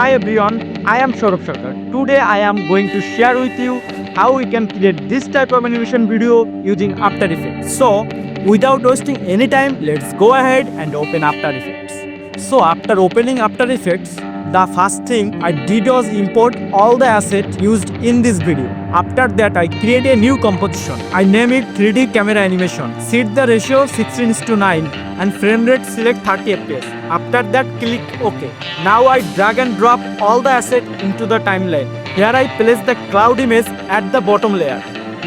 Hi everyone, I am Saurabh Sarkar. Today I am going to share with you how we can create this type of animation video using After Effects. So, without wasting any time, let's go ahead and open After Effects. So, after opening After Effects, the first thing I did was import all the assets used in this video. After that, I create a new composition. I name it 3D camera animation. Set the ratio 16:9 and frame rate select 30 fps. After that, click OK. Now I drag and drop all the assets into the timeline. Here I place the cloud image at the bottom layer.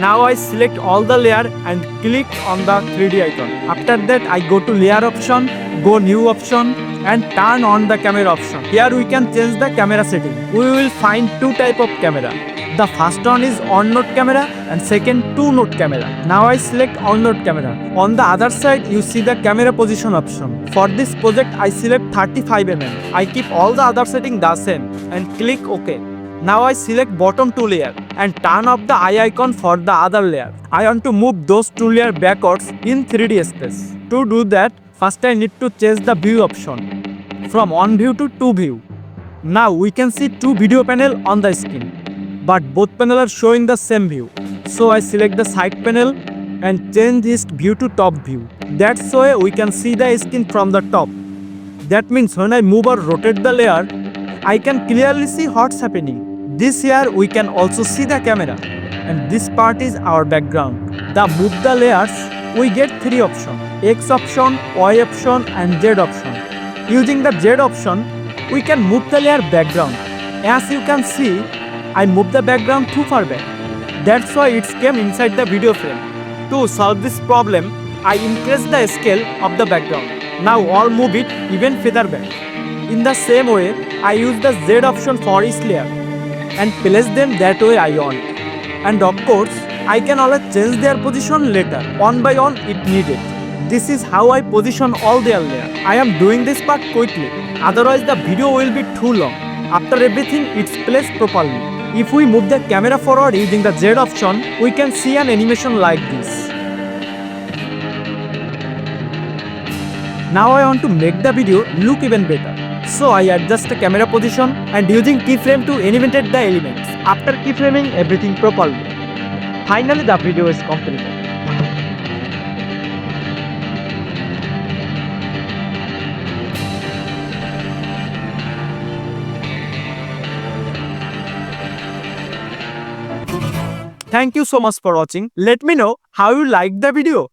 Now I select all the layer and click on the 3D icon. After that, I go to layer option, go new option and turn on the camera option. Here we can change the camera setting. We will find two type of camera. The first one is on-node camera and second two-node camera. Now I select on-node camera. On the other side you see the camera position option. For this project I select 35 mm. I keep all the other setting the same and click OK. Now I select bottom two layer and turn off the eye icon for the other layer. I want to move those two layer backwards in 3D space. To do that, first I need to change the view option from on view to two view. Now we can see two video panel on the screen, but both panels are showing the same view. So I select the side panel and change this view to top view. That's why we can see the skin from the top. That means when I move or rotate the layer, I can clearly see what's happening. This here we can also see the camera, and this part is our background. The move the layers, we get three options: X option, Y option and Z option. Using the Z option, we can move the layer background. As you can see, I move the background too far back. That's why it came inside the video frame. To solve this problem, I increase the scale of the background. Now I'll move it even further back. In the same way, I use the Z option for each layer and place them that way I want. And of course, I can always change their position later, one by one if needed. This is how I position all their layers. I am doing this part quickly, otherwise the video will be too long. After everything, it's placed properly. If we move the camera forward using the Z option, we can see an animation like this. Now I want to make the video look even better. So I adjust the camera position and using keyframe to animate the elements. After keyframing everything properly, finally the video is completed. Thank you so much for watching. Let me know how you liked the video.